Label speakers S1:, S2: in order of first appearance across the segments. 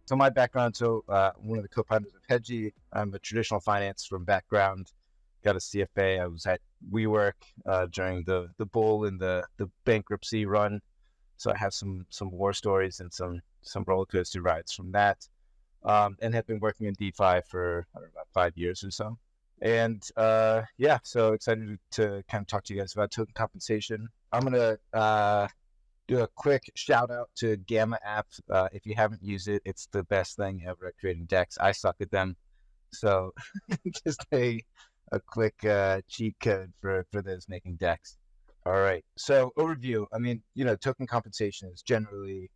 S1: So my background, one of the co-founders of Hedgey. I'm a traditional finance from background, got a CFA. I was at WeWork during the bull and the bankruptcy run. So I have some war stories and some roller coaster rides from that. And have been working in DeFi for I don't know, about 5 years or so. And yeah, so excited to kind of talk to you guys about token compensation. I'm gonna do a quick shout out to Gamma app. If you haven't used it, it's the best thing ever at creating decks. I suck at them, so just a quick cheat code for those making decks. All right. So overview. I mean, token compensation is generally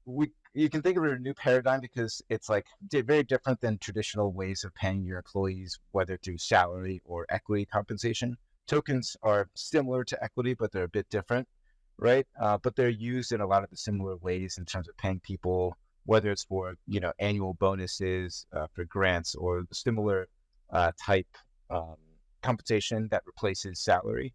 S1: we you can think of it as a new paradigm because it's like very different than traditional ways of paying your employees, whether through salary or equity compensation. Tokens are similar to equity, but they're a bit different, right? But they're used in a lot of the similar ways in terms of paying people, whether it's for annual bonuses, for grants, or similar type um, compensation that replaces salary.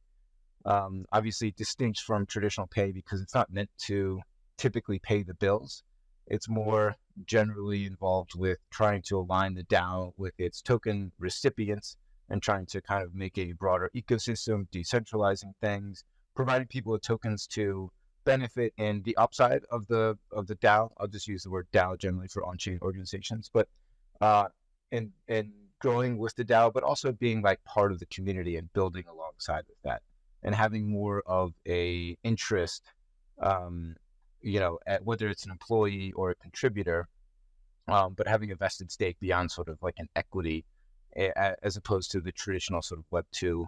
S1: Obviously distinct from traditional pay because it's not meant to typically pay the bills. It's more generally involved with trying to align the DAO with its token recipients and trying to kind of make a broader ecosystem, decentralizing things, providing people with tokens to benefit in the upside of the DAO. I'll just use the word DAO generally for on-chain organizations, but and growing with the DAO, but also being like part of the community and building alongside with that, and having more of a interest, at whether it's an employee or a contributor, but having a vested stake beyond sort of like an equity, as opposed to the traditional sort of Web2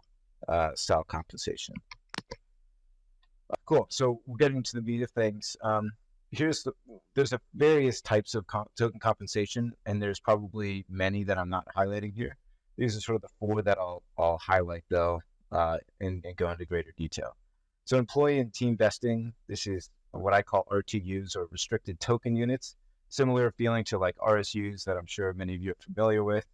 S1: style compensation. Cool. So we're getting to the meat of things. There's various types of token compensation, and there's probably many that I'm not highlighting here. These are sort of the four that I'll highlight though, and go into greater detail. So employee and team vesting, this is what I call RTUs, or restricted token units, similar feeling to like RSUs that I'm sure many of you are familiar with.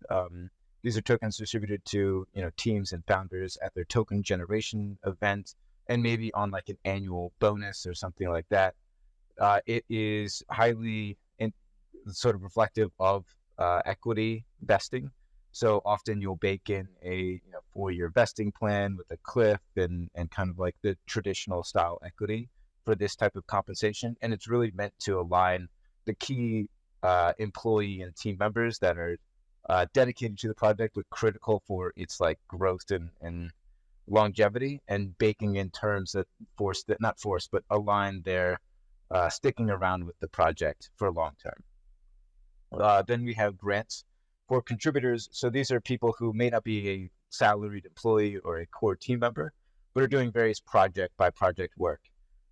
S1: These are tokens distributed to teams and founders at their token generation event, and maybe on like an annual bonus or something like that. It is highly sort of reflective of equity vesting. So often you'll bake in a 4-year vesting plan with a cliff and kind of like the traditional style equity for this type of compensation. And it's really meant to align the key employee and team members that are dedicated to the project, but critical for its like growth and longevity, and baking in terms that not force, but align their sticking around with the project for long term. Then we have grants for contributors. So these are people who may not be a salaried employee or a core team member, but are doing various project by project work.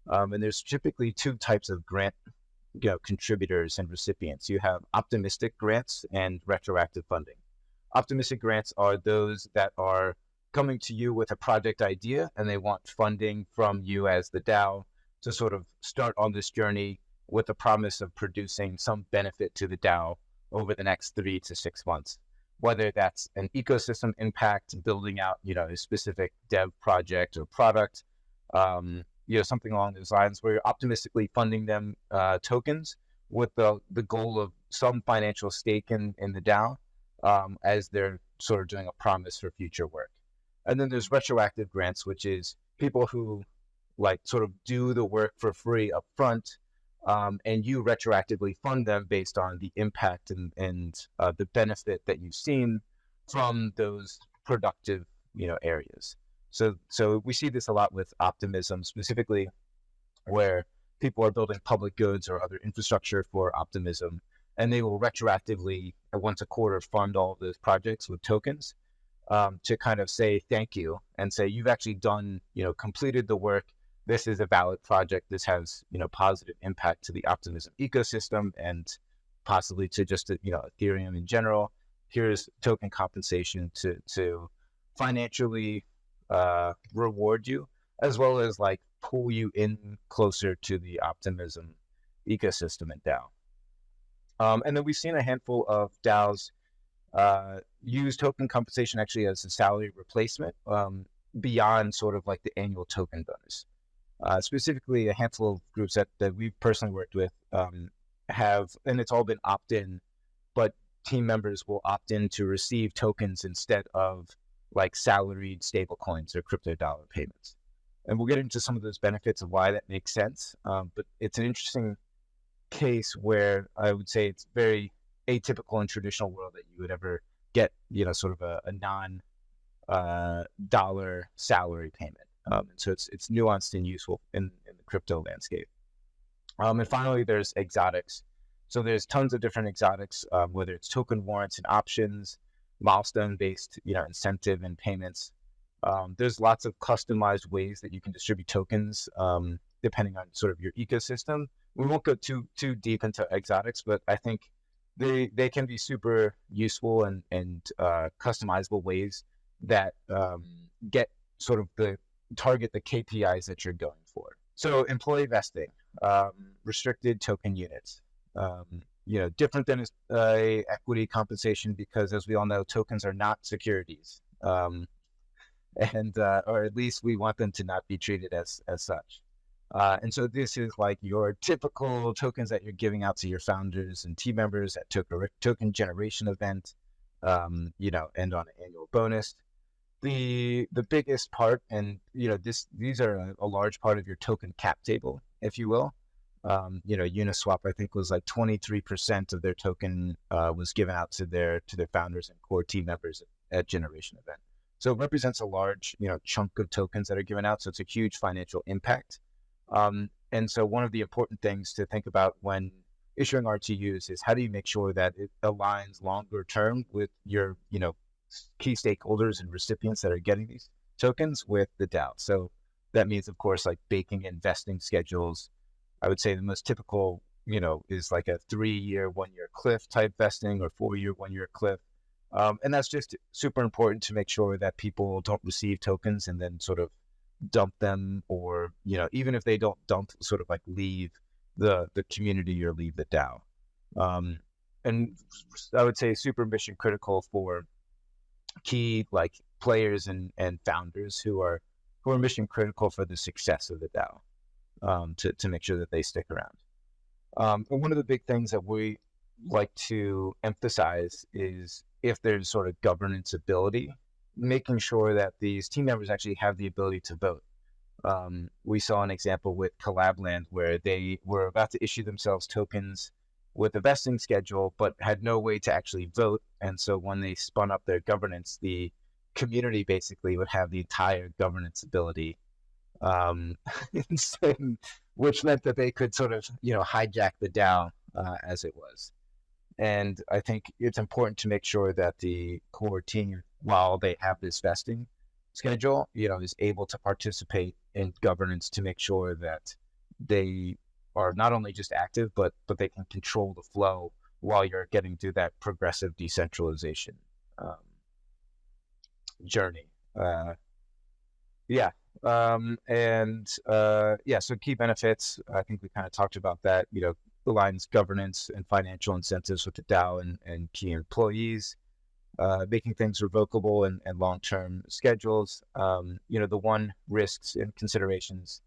S1: And there's typically two types of grant contributors and recipients. You have optimistic grants and retroactive funding. Optimistic grants are those that are coming to you with a project idea and they want funding from you as the DAO to sort of start on this journey with the promise of producing some benefit to the DAO over the next 3 to 6 months, whether that's an ecosystem impact, building out, a specific dev project or product, something along those lines, where you're optimistically funding them tokens with the goal of some financial stake in the DAO, as they're sort of doing a promise for future work. And then there's retroactive grants, which is people who like sort of do the work for free up front, and you retroactively fund them based on the impact and the benefit that you've seen from those productive areas. So we see this a lot with optimism, specifically where people are building public goods or other infrastructure for optimism, and they will retroactively once a quarter fund all of those projects with tokens, to kind of say thank you and say you've actually done, completed the work. This is a valid project. This has, positive impact to the optimism ecosystem and possibly to just, Ethereum in general. Here's token compensation to financially reward you, as well as like pull you in closer to the optimism ecosystem and DAO. And then we've seen a handful of DAOs use token compensation actually as a salary replacement, beyond sort of like the annual token bonus. Specifically, a handful of groups that we've personally worked with and it's all been opt-in, but team members will opt in to receive tokens instead of like salaried stable coins or crypto dollar payments. And we'll get into some of those benefits of why that makes sense. But it's an interesting case where I would say it's very atypical in traditional world that you would ever get, sort of a non dollar salary payment. And so it's nuanced and useful in the crypto landscape. And finally, there's exotics. So there's tons of different exotics, whether it's token warrants and options, milestone-based, incentive and payments. There's lots of customized ways that you can distribute tokens, depending on sort of your ecosystem. We won't go too deep into exotics, but I think they can be super useful and customizable ways that get sort of target the KPIs that you're going for. So employee vesting, restricted token units, different than a equity compensation, because as we all know, tokens are not securities. And or at least we want them to not be treated as such. And so this is like your typical tokens that you're giving out to your founders and team members at token generation event, and on an annual bonus. The biggest part, and these are a large part of your token cap table, if you will. Uniswap, I think, was like 23% of their token was given out to their founders and core team members at generation event. So it represents a large, chunk of tokens that are given out. So it's a huge financial impact. And so one of the important things to think about when issuing RTUs is how do you make sure that it aligns longer term with your, key stakeholders and recipients that are getting these tokens with the DAO. So that means, of course, like baking in vesting schedules. I would say the most typical, is like a 3-year, 1-year cliff type vesting, or 4-year, 1-year cliff. And that's just super important to make sure that people don't receive tokens and then sort of dump them, or, even if they don't dump, sort of like leave the community or leave the DAO. And I would say super mission critical for key like players and founders who are mission critical for the success of the DAO, to make sure that they stick around. And one of the big things that we like to emphasize is if there's sort of governance ability, making sure that these team members actually have the ability to vote. We saw an example with Collabland where they were about to issue themselves tokens with a vesting schedule, but had no way to actually vote. And so when they spun up their governance, the community basically would have the entire governance ability, which meant that they could sort of, hijack the DAO as it was. And I think it's important to make sure that the core team, while they have this vesting schedule, is able to participate in governance to make sure that they are not only just active, but they can control the flow while you're getting through that progressive decentralization journey. So key benefits, I think we kind of talked about that, aligns governance and financial incentives with the DAO and key employees, making things revocable and long-term schedules. The one risks and considerations,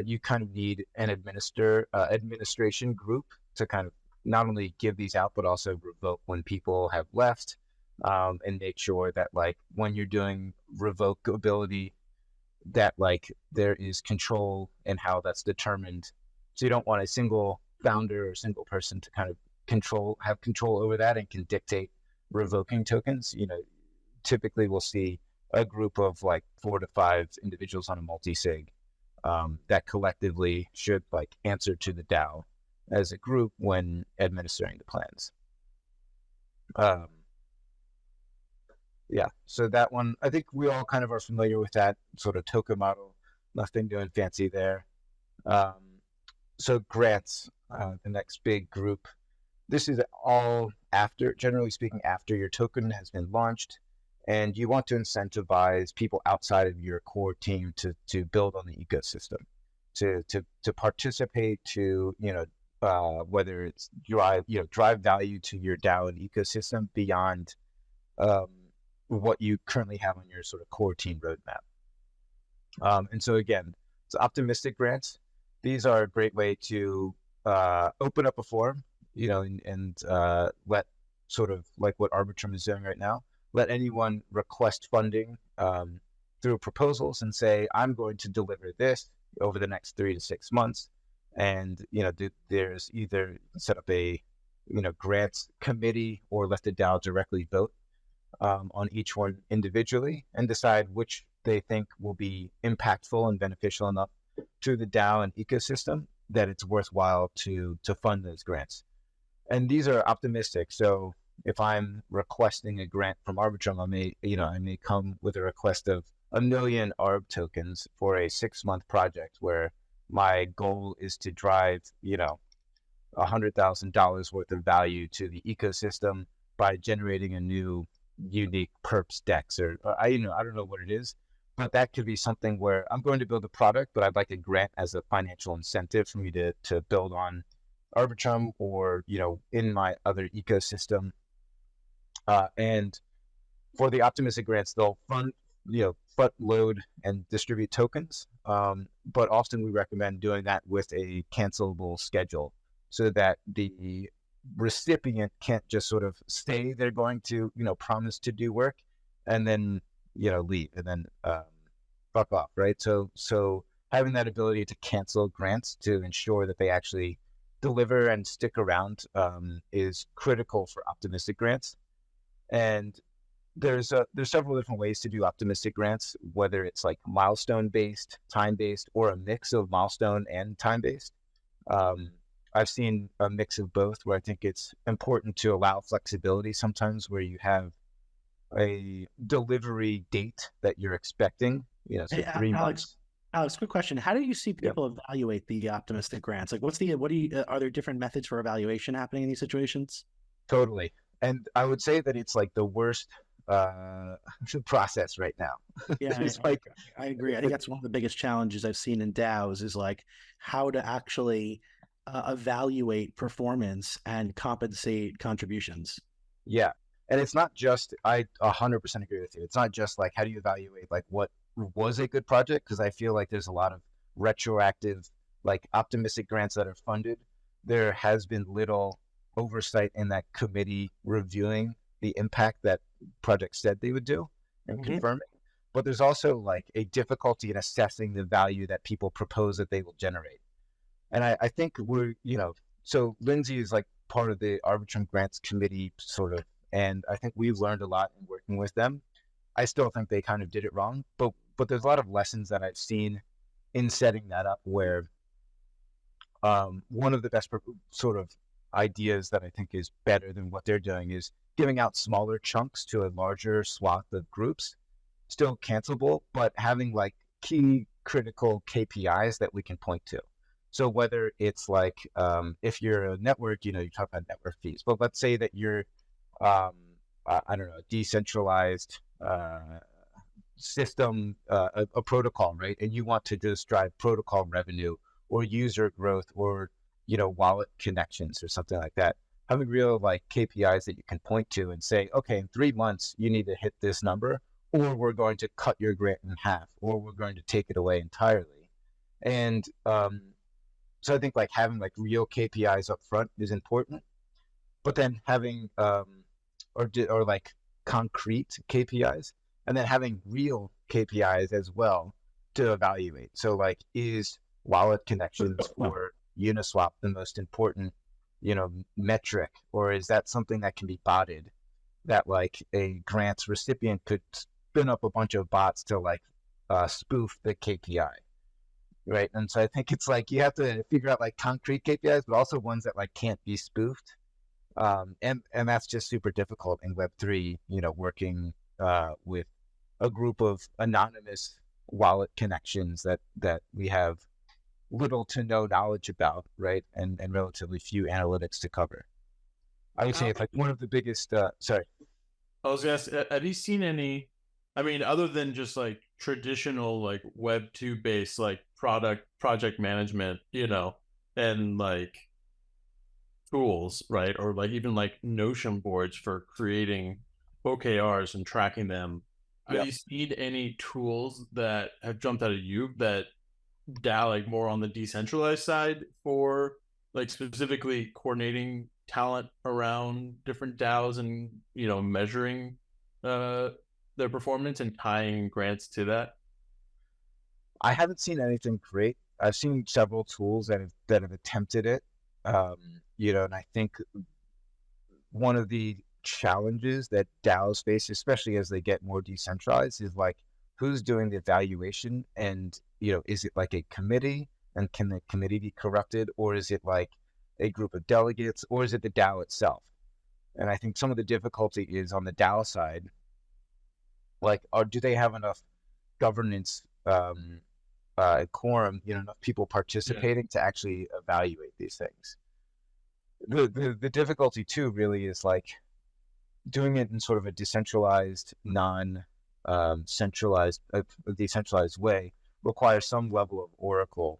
S1: you kind of need an administration group to kind of not only give these out, but also revoke when people have left, and make sure that like when you're doing revocability, that like there is control in how that's determined. So you don't want a single founder or single person to kind of have control over that and can dictate revoking tokens. Typically we'll see a group of like 4 to 5 individuals on a multi-sig that collectively should like answer to the DAO as a group when administering the plans. So that one, I think we all kind of are familiar with that sort of token model. Nothing doing fancy there. So grants, the next big group. This is all after, generally speaking, after your token has been launched, and you want to incentivize people outside of your core team to build on the ecosystem, to participate, to whether it's drive value to your DAO and ecosystem beyond what you currently have on your sort of core team roadmap. And so again, it's optimistic grants. These are a great way to open up a forum, and let sort of like what Arbitrum is doing right now, let anyone request funding through proposals and say, I'm going to deliver this over the next 3 to 6 months. And, there's either set up a, grants committee or let the DAO directly vote on each one individually and decide which they think will be impactful and beneficial enough to the DAO and ecosystem that it's worthwhile to fund those grants. And these are optimistic. So if I'm requesting a grant from Arbitrum, I may come with a request of 1 million ARB tokens for a 6-month project where my goal is to drive, $100,000 worth of value to the ecosystem by generating a new unique perps dex, or I don't know what it is, but that could be something where I'm going to build a product, but I'd like a grant as a financial incentive for me to build on Arbitrum or, in my other ecosystem. And for the optimistic grants, they'll front load and distribute tokens. But often we recommend doing that with a cancelable schedule so that the recipient can't just sort of say they're going to, promise to do work and then, leave and then fuck off, right? So having that ability to cancel grants to ensure that they actually deliver and stick around is critical for optimistic grants. And there's several different ways to do optimistic grants, whether it's like milestone based, time based, or a mix of milestone and time based. I've seen a mix of both where I think it's important to allow flexibility sometimes where you have a delivery date that you're expecting, so
S2: Hey,
S1: 3 months.
S2: Alex, quick question. How do you see
S1: Yeah,
S2: people evaluate the optimistic grants? Like, are there different methods for evaluation happening in these situations?
S1: totally. And I would say that it's like the worst uh, process right now.
S2: Yeah,
S1: There's like,
S2: I agree. I think that's one of the biggest challenges I've seen in DAOs is like how to actually evaluate performance and compensate contributions.
S1: yeah. And it's not just, I 100% agree with you. It's not just like, how do you evaluate like what was a good project? Because I feel like there's a lot of retroactive, like optimistic grants that are funded. There has been little oversight in that committee reviewing the impact that projects said they would do and
S2: Mhm.
S1: confirming. But there's also like a difficulty in assessing the value that people propose that they will generate. And I think so Lindsay is like part of the Arbitrum Grants Committee, sort of, and I think we've learned a lot in working with them. I still think they kind of did it wrong, but there's a lot of lessons that I've seen in setting that up where one of the best sort of ideas that I think is better than what they're doing is giving out smaller chunks to a larger swath of groups, still cancelable, but having like key critical KPIs that we can point to. So whether it's like if you're a network, you talk about network fees, but let's say that you're I don't know, decentralized system, a protocol, right? And you want to just drive protocol revenue or user growth or, wallet connections or something like that. Having real like KPIs that you can point to and say, okay, in 3 months, you need to hit this number, or we're going to cut your grant in half, or we're going to take it away entirely. And so I think like having like real KPIs up front is important, but then having or like concrete KPIs, and then having real KPIs as well to evaluate. So like, is wallet connections for Uniswap the most important, metric, or is that something that can be botted? That like a grants recipient could spin up a bunch of bots to like spoof the KPI, right? And so I think it's like you have to figure out like concrete KPIs, but also ones that like can't be spoofed. And that's just super difficult in Web3, working with a group of anonymous wallet connections that we have little to no knowledge about, right? And relatively few analytics to cover. I would say it's like one of the biggest, sorry.
S3: I was gonna ask, have you seen any? I mean, other than just like traditional like Web 2 based like project management, and like tools, right? Or like even like Notion boards for creating OKRs and tracking them. Have
S1: Yeah.
S3: you seen any tools that have jumped out at you that like more on the decentralized side for like specifically coordinating talent around different DAOs and, measuring their performance and tying grants to that?
S1: I haven't seen anything great. I've seen several tools that have attempted it. And I think one of the challenges that DAOs face, especially as they get more decentralized, is like who's doing the evaluation, and is it like a committee, and can the committee be corrupted, or is it like a group of delegates, or is it the DAO itself? And I think some of the difficulty is on the DAO side, like, do they have enough governance quorum, enough people participating to actually evaluate these things? The difficulty too really is like doing it in sort of a decentralized, centralized, decentralized way requires some level of oracle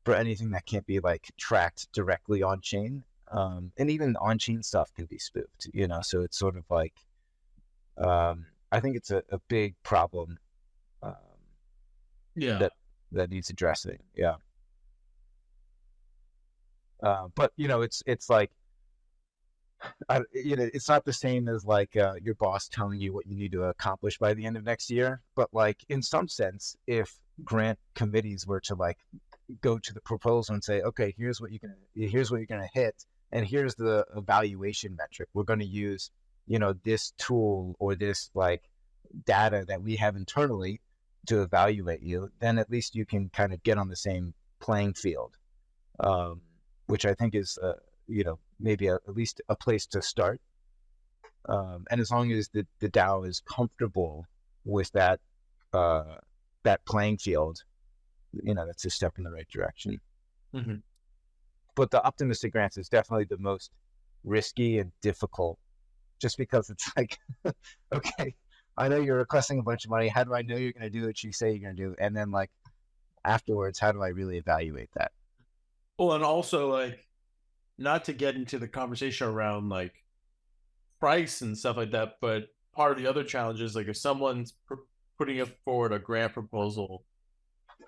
S1: for anything that can't be like tracked directly on chain. And even on chain stuff can be spoofed, so it's sort of like, I think it's a big problem
S3: Yeah.
S1: that needs addressing. Yeah. But it's like, it's not the same as like your boss telling you what you need to accomplish by the end of next year. But like in some sense, if grant committees were to like go to the proposal and say, okay, here's what you're gonna hit, and here's the evaluation metric. We're going to use, this tool or this like data that we have internally to evaluate you. Then at least you can kind of get on the same playing field, which I think is, maybe at least a place to start. And as long as the DAO is comfortable with that playing field, that's a step in the right direction.
S3: Mm-hmm.
S1: But the optimistic grants is definitely the most risky and difficult, just because it's like, okay, I know you're requesting a bunch of money. How do I know you're going to do what you say you're going to do? And then like afterwards, how do I really evaluate that?
S3: Well, and also like, not to get into the conversation around like price and stuff like that, but part of the other challenge is like if someone's putting forward a grant proposal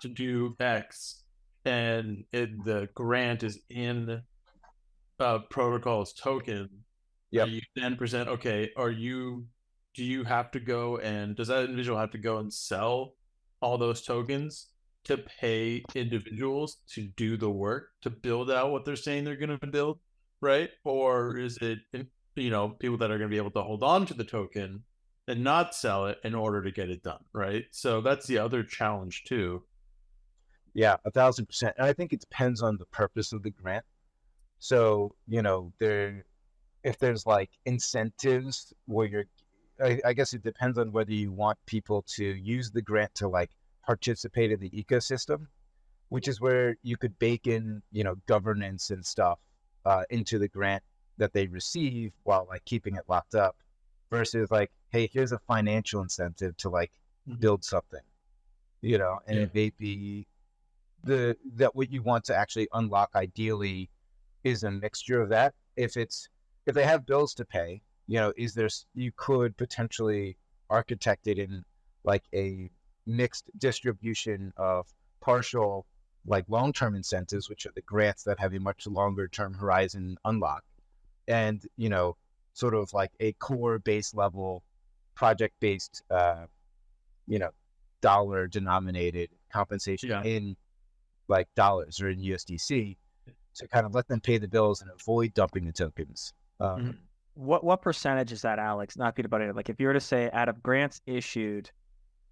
S3: to do X, and the grant is in protocol's token, you then present, okay, do you have to go, and does that individual have to go and sell all those tokens to pay individuals to do the work to build out what they're saying they're going to build, right? Or is it, people that are going to be able to hold on to the token and not sell it in order to get it done, right? So that's the other challenge too.
S1: Yeah, 1,000%. And I think it depends on the purpose of the grant. So, if there's like incentives where I guess it depends on whether you want people to use the grant to like participate in the ecosystem, which is where you could bake in, governance and stuff into the grant that they receive while like keeping it locked up, versus like, hey, here's a financial incentive to like build something, and it may be that what you want to actually unlock ideally is a mixture of that. If they have bills to pay, you could potentially architect it in like a mixed distribution of partial like long-term incentives, which are the grants that have a much longer term horizon unlock, and sort of like a core base level project based dollar denominated compensation in like dollars or in USDC, to kind of let them pay the bills and avoid dumping the tokens.
S4: What percentage is that, Alex? Not good about it. Like if you were to say out of grants issued,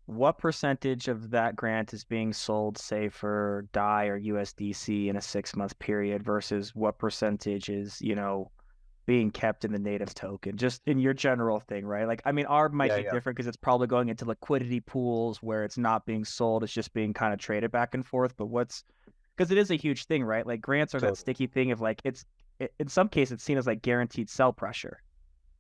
S4: what percentage of that grant is being sold, say for DAI or USDC in a 6-month period, versus what percentage is, being kept in the native token, just in your general thing, right? Like, I mean, ours might be different because it's probably going into liquidity pools where it's not being sold. It's just being kind of traded back and forth. But because it is a huge thing, right? Like grants are that sticky thing of like, in some cases it's seen as like guaranteed sell pressure,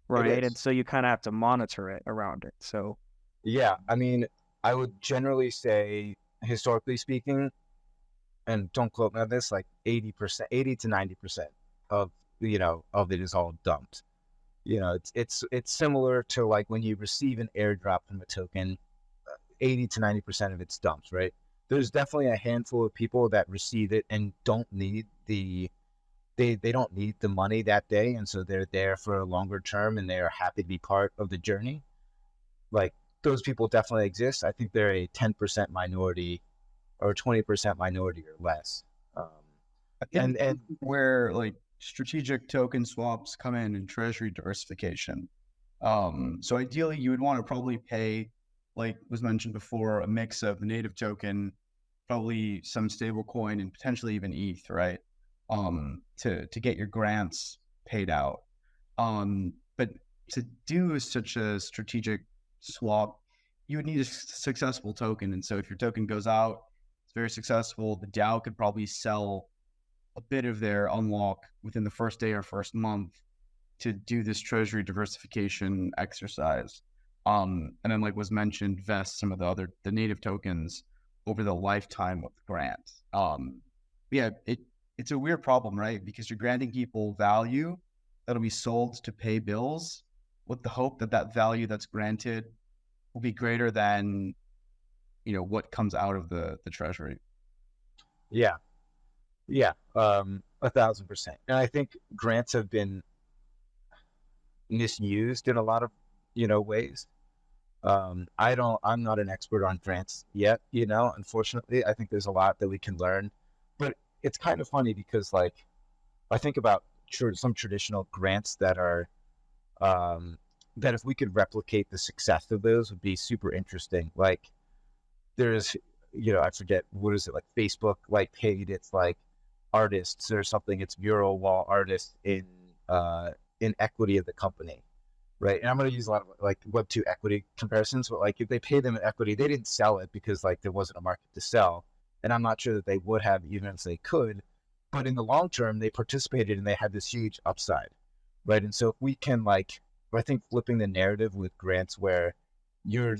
S4: right? And so you kind of have to monitor it around it. So
S1: yeah, I mean, I would generally say, historically speaking, and don't quote me on this, like 80% to 90% of of it is all dumped. It's similar to like when you receive an airdrop from a token, 80 to 90% of it's dumped, right? There's definitely a handful of people that receive it and don't need the they don't need the money that day, and so they're there for a longer term, and they are happy to be part of the journey. Like, those people definitely exist. I think they're a 10% minority or 20% minority or less.
S5: I think
S1: And
S5: where like strategic token swaps come in and treasury diversification. So ideally, you would want to probably pay, like was mentioned before, a mix of the native token, probably some stable coin, and potentially even ETH, right? To get your grants paid out. But to do such a strategic swap, you would need a successful token. And so if your token goes out, it's very successful, the DAO could probably sell a bit of their unlock within the first day or first month to do this treasury diversification exercise. And then, like was mentioned, vest some of the native tokens over the lifetime of the grant. Yeah, it's a weird problem, right? Because you're granting people value that'll be sold to pay bills with the hope that that value that's granted will be greater than, what comes out of the treasury.
S1: yeah, 1,000%. And I think grants have been misused in a lot of, ways. I'm not an expert on grants yet, unfortunately. I think there's a lot that we can learn, but it's kind of funny because, like, I think about some traditional grants that are, that if we could replicate the success of those would be super interesting. Like, there's, I forget, what is it, like Facebook, like, paid its like artists or something, it's mural wall artists in equity of the company, right? And I'm going to use a lot of like Web2 equity comparisons, but like if they pay them in equity, they didn't sell it because like there wasn't a market to sell, and I'm not sure that they would have even if they could, but in the long term they participated and they had this huge upside, right? And so if we can, like, I think flipping the narrative with grants where you're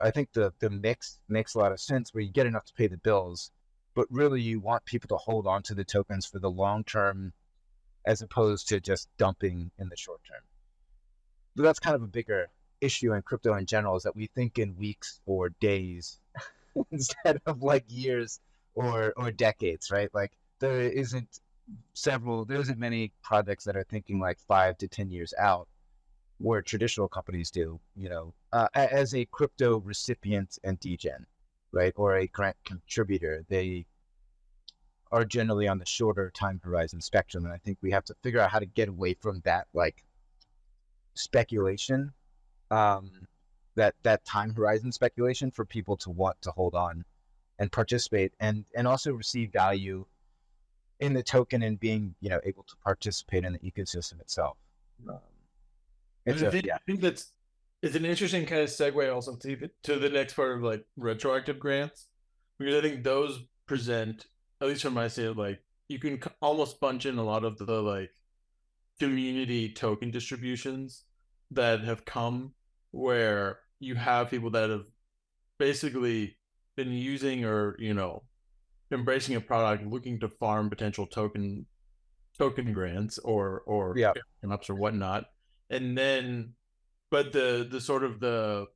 S1: I think the mix makes a lot of sense, where you get enough to pay the bills, but really you want people to hold on to the tokens for the long term as opposed to just dumping in the short term. But that's kind of a bigger issue in crypto in general, is that we think in weeks or days instead of like years or decades, right? Like there isn't many projects that are thinking like 5 to 10 years out, where traditional companies do, as a crypto recipient and degen, right? Or a grant contributor, they are generally on the shorter time horizon spectrum. And I think we have to figure out how to get away from that, like, speculation, that time horizon speculation, for people to want to hold on and participate and also receive value in the token, and being, able to participate in the ecosystem itself.
S3: I think it's an interesting kind of segue also to the next part of like retroactive grants, because I think those present, at least from my side, like you can almost bunch in a lot of the like community token distributions that have come, where you have people that have basically been using or embracing a product, looking to farm potential token grants or ups or whatnot, and then but the sort of the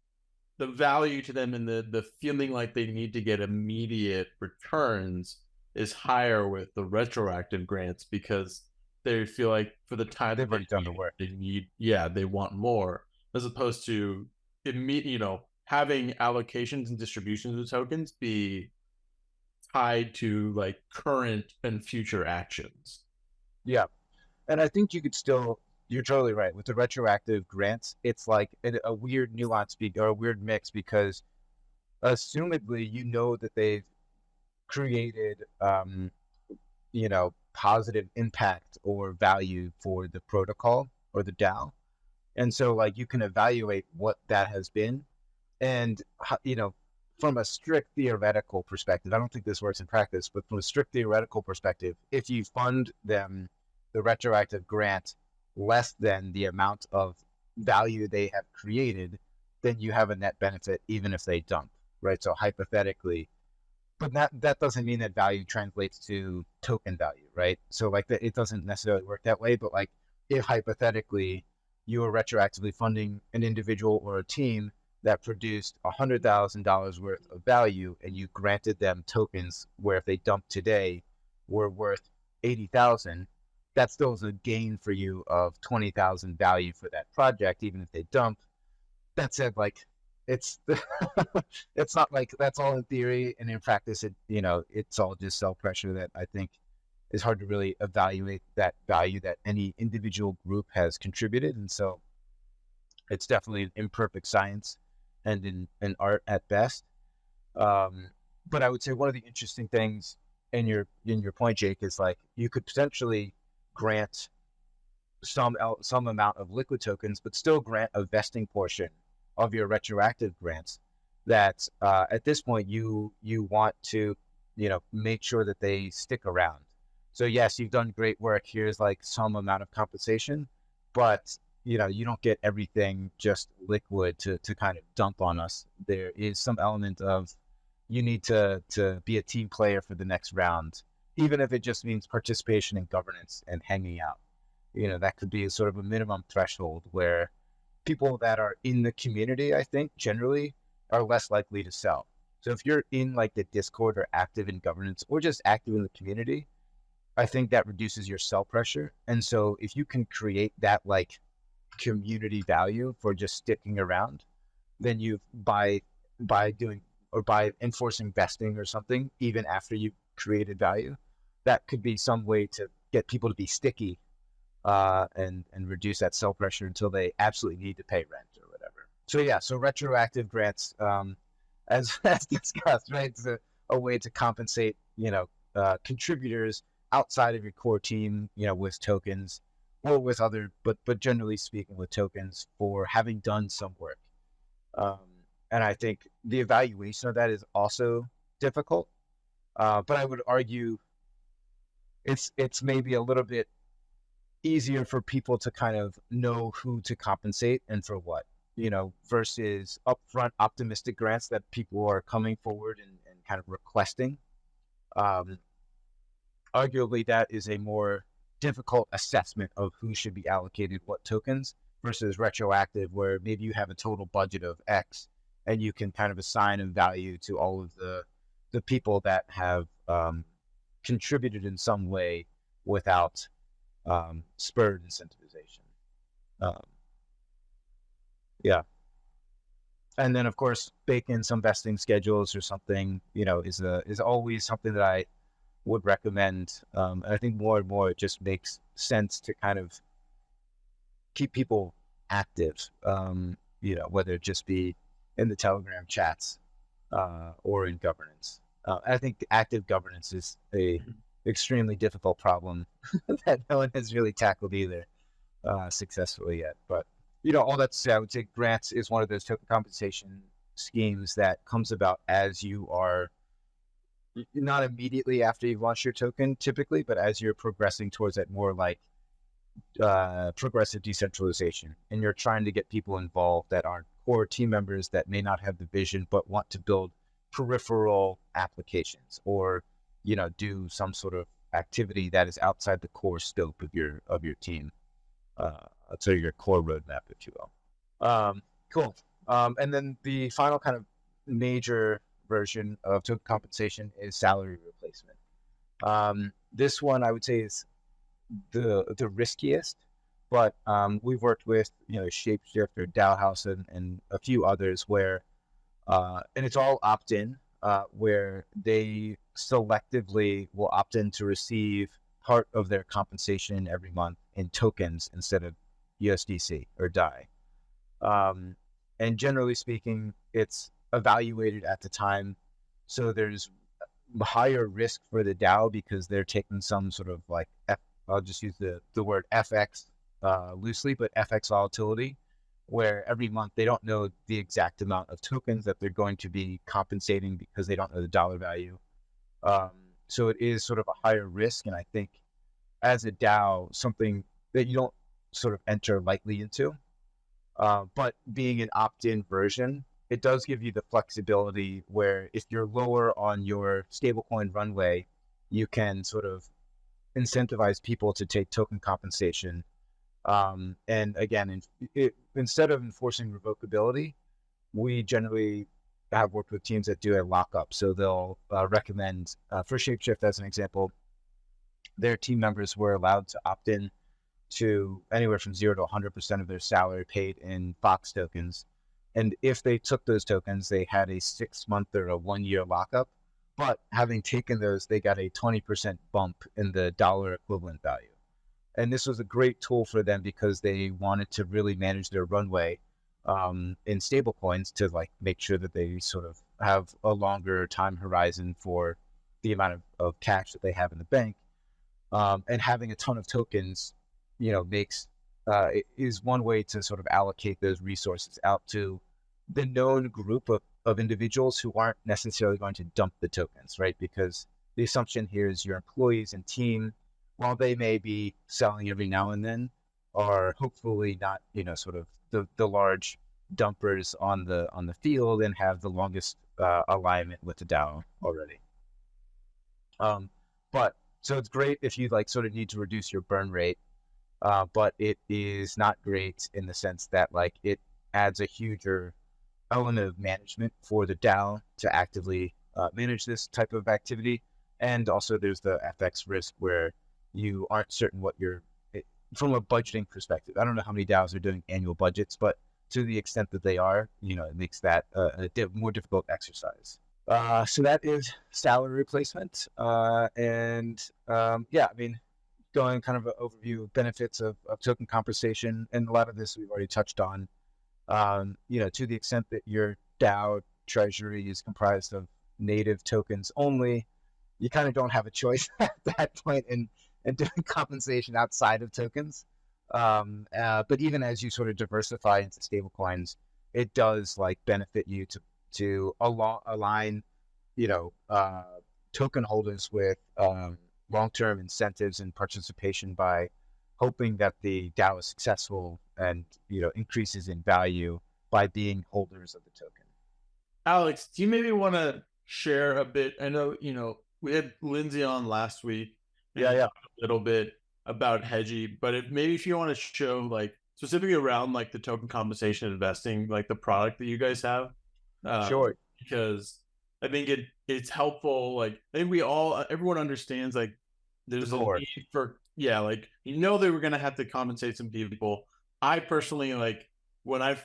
S3: value to them and the feeling like they need to get immediate returns is higher with the retroactive grants, because they feel like for the time
S1: they've already done the work,
S3: they want more, as opposed to having allocations and distributions of tokens be tied to like current and future actions.
S1: Yeah. And I think you're totally right with the retroactive grants. It's like a weird nuance or a weird mix, because assumedly that they've created positive impact or value for the protocol or the DAO. And so like you can evaluate what that has been. And from a strict theoretical perspective, I don't think this works in practice, but from a strict theoretical perspective, if you fund them the retroactive grant less than the amount of value they have created, then you have a net benefit even if they dump, right? So hypothetically, but that doesn't mean that value translates to token value, right? So like that, it doesn't necessarily work that way. But like if hypothetically you are retroactively funding an individual or a team that produced $100,000 worth of value, and you granted them tokens where if they dumped today were worth 80,000, that still is a gain for you of 20,000 value for that project, even if they dump. That said, like, it's it's not like that's all in theory, and in practice, it's all just sell pressure that I think is hard to really evaluate that value that any individual group has contributed, and so it's definitely an imperfect science and an art at best. But I would say one of the interesting things in your point, Jake, is like you could potentially grant some amount of liquid tokens, but still grant a vesting portion of your retroactive grants. That at this point you want to make sure that they stick around. So yes, you've done great work. Here's like some amount of compensation, but you don't get everything just liquid to kind of dump on us. There is some element of you need to be a team player for the next round, even if it just means participation in governance and hanging out. That could be sort of a minimum threshold where people that are in the community, I think, generally are less likely to sell. So if you're in like the Discord or active in governance or just active in the community, I think that reduces your sell pressure. And so if you can create that like community value for just sticking around, then you by doing or by enforcing vesting or something, even after you've created value, that could be some way to get people to be sticky and reduce that sell pressure until they absolutely need to pay rent or whatever. So yeah, so retroactive grants, as discussed, right? It's a way to compensate, contributors outside of your core team, with tokens or with other, but generally speaking with tokens for having done some work. And I think the evaluation of that is also difficult. But I would argue it's maybe a little bit easier for people to kind of know who to compensate and for what, versus upfront optimistic grants that people are coming forward and kind of requesting. Arguably, that is a more difficult assessment of who should be allocated what tokens versus retroactive, where maybe you have a total budget of X and you can kind of assign a value to all of the people that have contributed in some way without spurred incentivization. Yeah. And then of course, bake in some vesting schedules or something, is always something that I would recommend. And I think more and more it just makes sense to kind of keep people active, whether it just be in the Telegram chats or in governance. I think active governance is a extremely difficult problem that no one has really tackled either successfully yet. But all that to say, I would say grants is one of those token compensation schemes that comes about as you are not immediately after you've launched your token typically, but as you're progressing towards that more like progressive decentralization, and you're trying to get people involved that aren't core team members that may not have the vision but want to build peripheral applications or do some sort of activity that is outside the core scope of your team, so your core roadmap, if you will. Cool. And then the final kind of major version of token compensation is salary replacement. This one I would say is the riskiest, but we've worked with Shapeshift or DAOhouse and a few others where and it's all opt-in, where they selectively will opt in to receive part of their compensation every month in tokens instead of USDC or DAI. And generally speaking, it's evaluated at the time. So there's higher risk for the DAO because they're taking some sort of like, I'll just use the word FX loosely, but FX volatility, where every month they don't know the exact amount of tokens that they're going to be compensating because they don't know the dollar value. So it is sort of a higher risk. And I think as a DAO, something that you don't sort of enter lightly into, but being an opt-in version, it does give you the flexibility where if you're lower on your stablecoin runway, you can sort of incentivize people to take token compensation. And again, instead of enforcing revocability, we generally have worked with teams that do a lockup. So they'll recommend, for Shapeshift as an example, their team members were allowed to opt in to anywhere from 0 to 100% of their salary paid in Fox tokens. And if they took those tokens, they had a 6-month or a 1-year lockup. But having taken those, they got a 20% bump in the dollar equivalent value. And this was a great tool for them because they wanted to really manage their runway in stable coins to like make sure that they sort of have a longer time horizon for the amount of cash that they have in the bank. And having a ton of tokens, makes is one way to sort of allocate those resources out to the known group of individuals who aren't necessarily going to dump the tokens, right? Because the assumption here is your employees and team, while they may be selling every now and then, are hopefully not, sort of the large dumpers on the field and have the longest alignment with the DAO already. But so it's great if you like sort of need to reduce your burn rate, but it is not great in the sense that like it adds a huger element of management for the DAO to actively manage this type of activity. And also there's the FX risk where you aren't certain what from a budgeting perspective. I don't know how many DAOs are doing annual budgets, but to the extent that they are, it makes that a more difficult exercise. So that is salary replacement. Going kind of an overview of benefits of token compensation, and a lot of this we've already touched on. To the extent that your DAO treasury is comprised of native tokens only, you kind of don't have a choice at that point in doing compensation outside of tokens. But even as you sort of diversify into stablecoins, it does like benefit you to align, token holders with long-term incentives and participation by hoping that the DAO is successful and increases in value by being holders of the token.
S3: Alex, do you maybe want to share a bit? I know we had Lindsay on last week.
S1: Yeah.
S3: A little bit about Hedgey, but if you want to show like specifically around like the token compensation investing, like the product that you guys have,
S1: Sure.
S3: Because I think it's helpful. Like I think everyone understands like there's a need for like they were gonna have to compensate some people. I personally like when I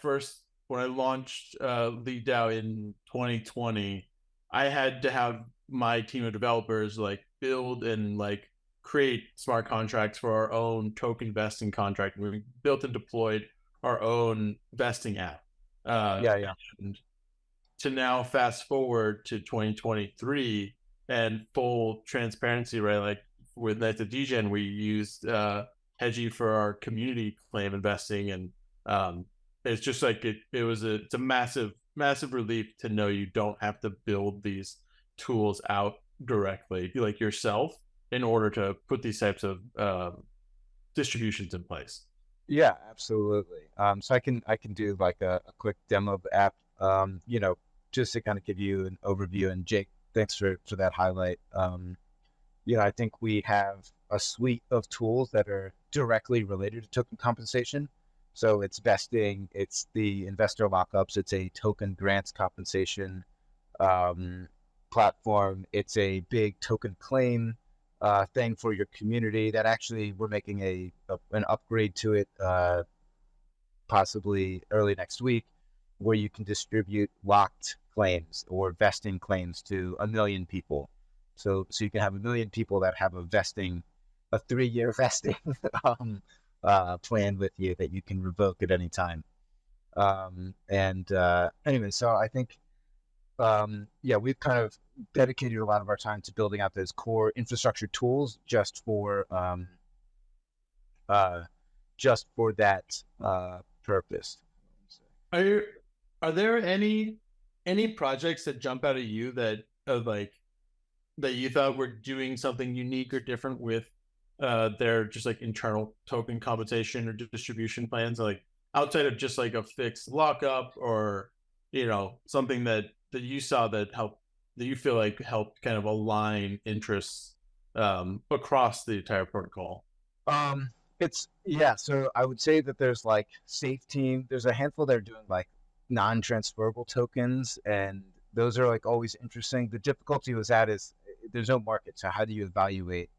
S3: launched the DAO in 2020, I had to have my team of developers like build and like create smart contracts for our own token vesting contract. We built and deployed our own vesting app. And to now fast forward to 2023 and full transparency, right? Like with the Degen, we used Hedgey for our community claim investing, and it's just like it's a massive relief to know you don't have to build these tools out directly like yourself in order to put these types of distributions in place.
S1: Yeah, absolutely. So I can do like a quick demo of the app, just to kind of give you an overview. And Jake, thanks for that highlight. I think we have a suite of tools that are directly related to token compensation. So it's vesting, it's the investor lockups, it's a token grants compensation platform, it's a big token claim thing for your community that actually we're making an upgrade to it possibly early next week, where you can distribute locked claims or vesting claims to 1 million people. So you can have 1 million people that have a 3-year vesting plan with you that you can revoke at any time. Anyway, so I think we've kind of dedicated a lot of our time to building out those core infrastructure tools just for that purpose.
S3: Are there any projects that jump out at you that you thought were doing something unique or different with their just like internal token compensation or distribution plans, like outside of just like a fixed lockup or something that you saw that you feel like helped kind of align interests across the entire protocol?
S1: So I would say that there's like Safe Team. There's a handful that are doing like non-transferable tokens, and those are like always interesting. The difficulty with that is there's no market. So how do you evaluate,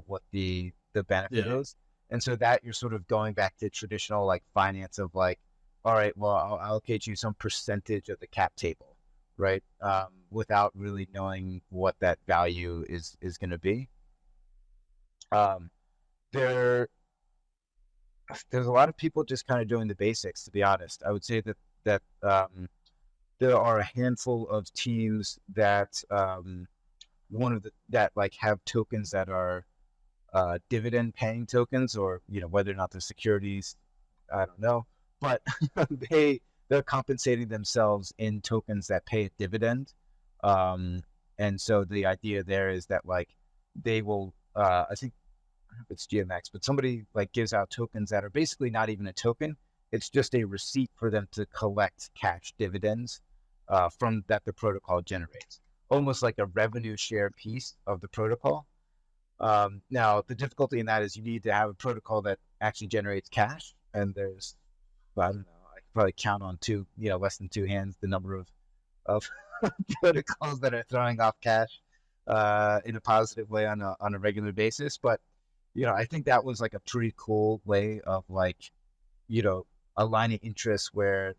S1: what the benefit
S3: Yeah.
S1: is. And so that you're sort of going back to traditional like finance of like, all right, well, I'll allocate you some percentage of the cap table, right? Without really knowing what that value is going to be. There there's a lot of people just kind of doing the basics, to be honest. I would say that there are a handful of teams that that like have tokens that are dividend paying tokens, or whether or not they're securities, I don't know, but they're compensating themselves in tokens that pay a dividend. And so the idea there is that like they will, I think it's GMX, but somebody like gives out tokens that are basically not even a token. It's just a receipt for them to collect cash dividends from that the protocol generates, almost like a revenue share piece of the protocol. Now, the difficulty in that is you need to have a protocol that actually generates cash, and there's, I don't know, I could probably count on less than two hands the number of protocols that are throwing off cash in a positive way on a regular basis. But I think that was like a pretty cool way of like, aligning interests where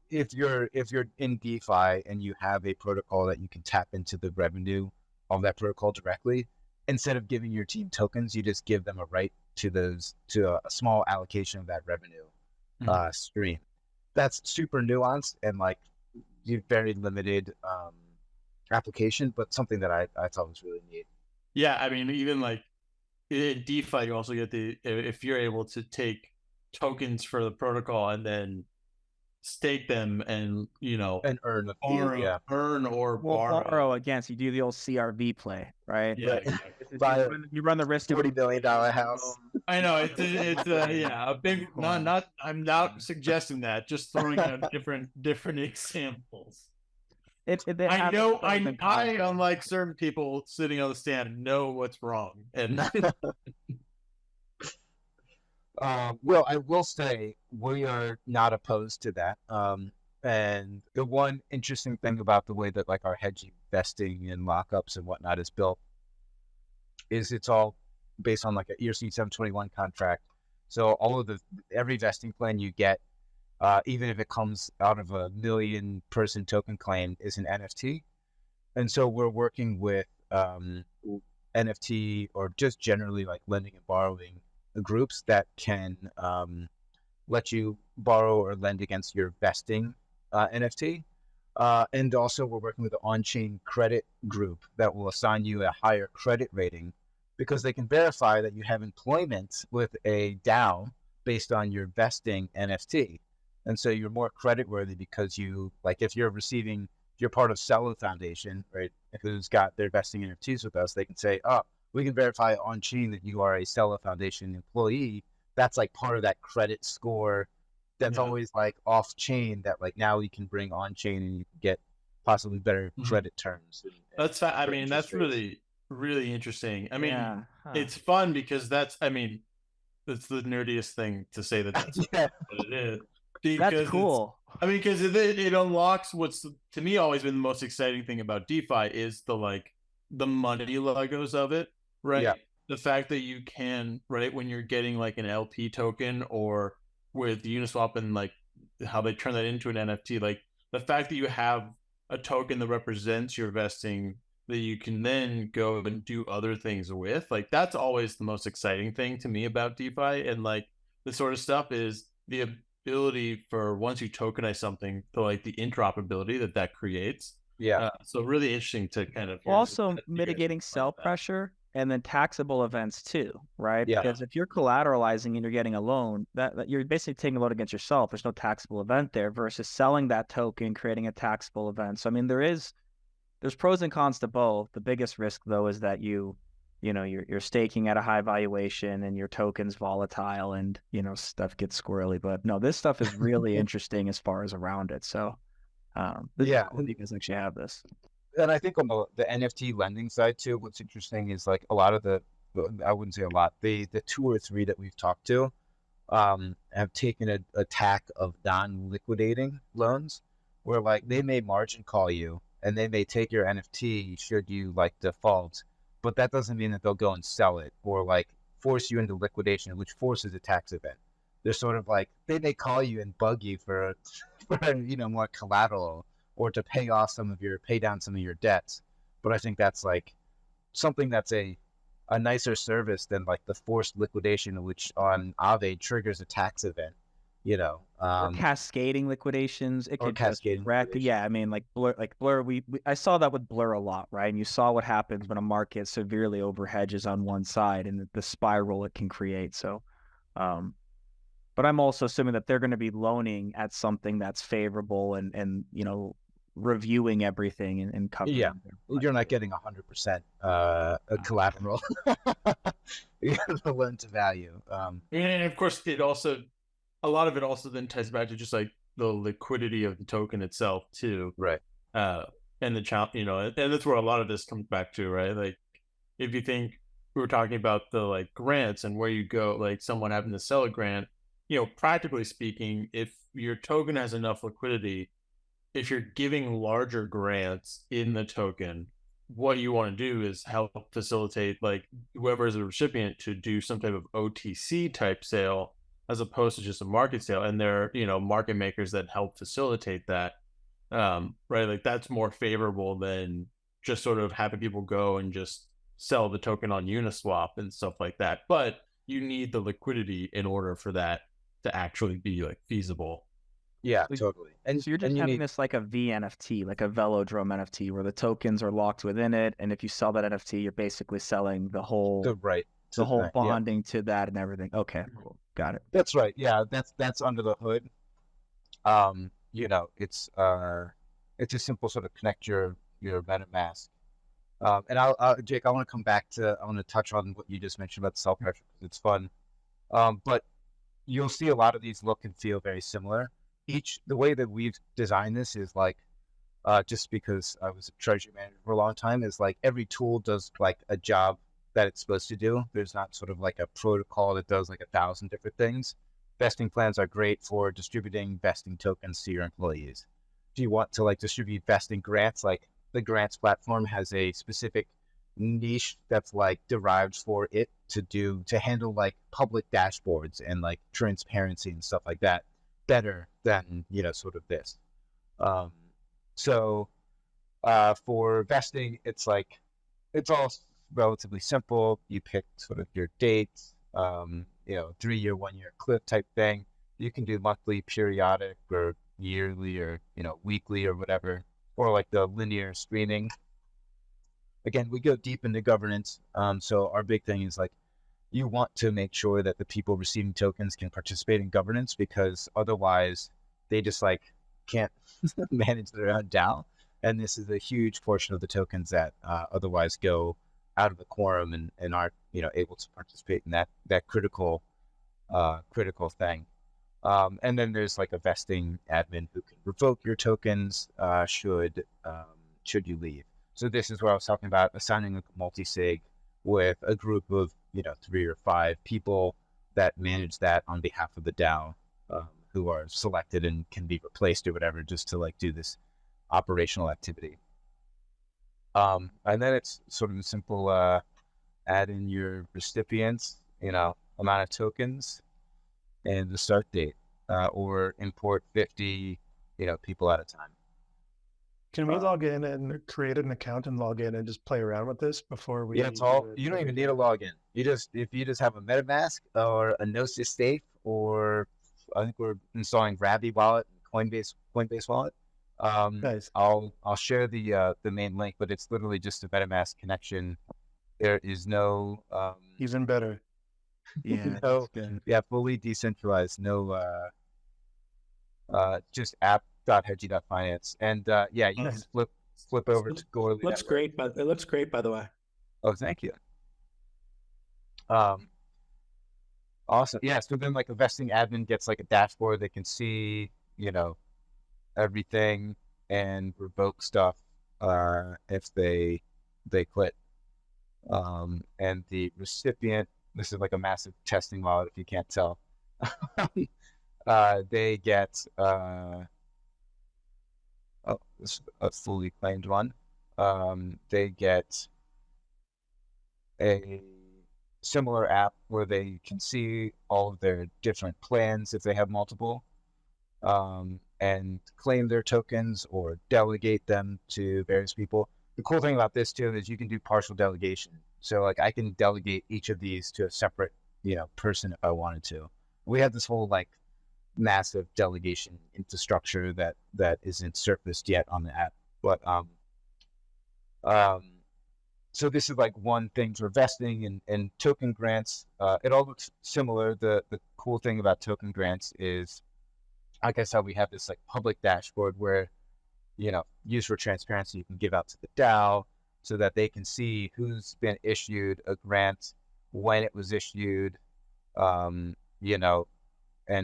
S1: if you're in DeFi and you have a protocol that you can tap into the revenue of that protocol directly, instead of giving your team tokens, you just give them a right to a small allocation of that revenue stream. That's super nuanced and like very limited application, but something that I thought was really neat.
S3: Yeah, I mean, even like in DeFi, you also get if you're able to take tokens for the protocol and then stake them and
S1: and earn
S3: earn or
S4: borrow against. You do the old CRV play, right?
S3: Yeah,
S1: exactly.
S4: You run the risk of
S1: $40 billion house.
S3: I know it's a big. Not. I'm not suggesting that. Just throwing out different examples. I know. I unlike certain people sitting on the stand know what's wrong, and
S1: well, I will say we are not opposed to that. And the one interesting thing about the way that like our Hedgey vesting and lockups and whatnot is built is it's all based on like an ERC 721 contract. So every vesting plan you get, even if it comes out of a 1 million person token claim, is an NFT. And so we're working with NFT or just generally like lending and borrowing groups that can let you borrow or lend against your vesting NFT. And also we're working with an on-chain credit group that will assign you a higher credit rating because they can verify that you have employment with a DAO based on your vesting NFT. And so you're more creditworthy because if you're part of Cello Foundation, right, who's got their vesting NFTs with us, they can say, oh, we can verify on chain that you are a Cello Foundation employee. That's like part of that credit score that's always like off chain that like now we can bring on chain and you can get possibly better credit terms.
S3: That's really, really interesting. I mean, it's fun because it's the nerdiest thing to say that's what it is. Because
S4: that's cool.
S3: Because it unlocks what's to me always been the most exciting thing about DeFi is the money logos of it, right?
S1: Yeah.
S3: The fact that you can, right, when you're getting like an LP token or with Uniswap and like how they turn that into an NFT, like the fact that you have a token that represents your vesting that you can then go and do other things with, like that's always the most exciting thing to me about DeFi. And like the sort of stuff is the ability for once you tokenize something, to like the interoperability that creates.
S1: Yeah.
S3: So really interesting to kind of
S4: also mitigating sell pressure and then taxable events too, right?
S1: Yeah.
S4: Because if you're collateralizing and you're getting a loan, that you're basically taking a loan against yourself. There's no taxable event there versus selling that token, creating a taxable event. So I mean, there's pros and cons to both. The biggest risk though is that you're staking at a high valuation and your token's volatile and stuff gets squirrely. But no, this stuff is really interesting as far as around it. So you guys actually have this.
S1: And I think on the NFT lending side too, what's interesting is like a lot of I wouldn't say a lot, the 2 or 3 that we've talked to have taken a tack of non-liquidating loans where like they may margin call you and they may take your NFT should you like default, but that doesn't mean that they'll go and sell it or like force you into liquidation, which forces a tax event. They're sort of like, they may call you and bug you for more collateral or to pay down some of your debts. But I think that's like something that's a nicer service than like the forced liquidation, which on Aave triggers a tax event,
S4: or cascading liquidations. It
S1: or
S4: could just
S1: cascading
S4: wreck.
S1: liquidation.
S4: Yeah, I mean, like Blur. I saw that with Blur a lot, right? And you saw what happens when a market severely overhedges on one side and the spiral it can create. So, but I'm also assuming that they're going to be loaning at something that's favorable and reviewing everything and covering.
S1: Yeah, you're not getting 100% collateral. You have the loan to value.
S3: And of course, a lot of it also then ties back to just like the liquidity of the token itself too.
S1: Right.
S3: And the challenge, and that's where a lot of this comes back to, right? Like, if you think we were talking about the like grants and where you go, like someone having to sell a grant, practically speaking, if your token has enough liquidity, if you're giving larger grants in the token, what you want to do is help facilitate like whoever is the recipient to do some type of OTC type sale as opposed to just a market sale. And there are, market makers that help facilitate that. Right. Like that's more favorable than just sort of having people go and just sell the token on Uniswap and stuff like that. But you need the liquidity in order for that to actually be like feasible.
S1: Yeah, totally.
S4: And so you're just having this like a VNFT, like a Velodrome NFT, where the tokens are locked within it, and if you sell that NFT, you're basically selling the whole bonding to that and everything. Okay, cool, got it.
S1: That's right. Yeah, that's under the hood. It's a simple sort of connect your MetaMask. And Jake, I want to touch on what you just mentioned about the self pressure because it's fun. But you'll see a lot of these look and feel very similar. The way that we've designed this is like, just because I was a treasury manager for a long time, is like every tool does like a job that it's supposed to do. There's not sort of like a protocol that does like 1,000 different things. Vesting plans are great for distributing vesting tokens to your employees. If you want to like distribute vesting grants, like the grants platform has a specific niche that's like derived for it to handle like public dashboards and like transparency and stuff like that better than sort of this. So for vesting, it's all relatively simple. You pick sort of your dates, 3-year, 1-year cliff type thing. You can do monthly, periodic, or yearly, or weekly, or whatever, or like the linear streaming. Again, we go deep into governance. So our big thing is like, you want to make sure that the people receiving tokens can participate in governance, because otherwise they just like can't manage their own DAO. And this is a huge portion of the tokens that otherwise go out of the quorum and aren't able to participate in that critical thing. And then there's like a vesting admin who can revoke your tokens should you leave. So this is where I was talking about assigning a multi-sig with a group of 3 or 5 people that manage that on behalf of the DAO, who are selected and can be replaced or whatever, just to like do this operational activity. And then it's sort of a simple add in your recipients, amount of tokens and the start date, or import 50 people at a time.
S6: Can we log in and create an account and log in and just play around with this before we?
S1: Yeah, it's all. You don't even need a login. If you just have a MetaMask or a Gnosis safe, or I think we're installing Ravi wallet, Coinbase wallet.
S6: Nice.
S1: I'll share the main link, but it's literally just a MetaMask connection. There is no
S6: even better.
S4: Yeah.
S1: Fully decentralized. No just app.hedgey.finance. And you can flip over to Gorley.
S2: Looks great, but it looks great, by the way.
S1: Oh, thank you. Awesome. Yeah, so then like a vesting admin gets like a dashboard. They can see, everything and revoke stuff if they quit. And the recipient, this is like a massive testing wallet if you can't tell. They get this is a fully claimed one. They get a similar app where they can see all of their different plans if they have multiple, and claim their tokens or delegate them to various people. The cool thing about this too is you can do partial delegation. So like I can delegate each of these to a separate, person if I wanted to. We have this whole like massive delegation infrastructure that isn't surfaced yet on the app. But so this is like one thing for vesting and token grants. It all looks similar. The cool thing about token grants is, like I said, we have this like public dashboard where, used for transparency, you can give out to the DAO so that they can see who's been issued a grant, when it was issued, and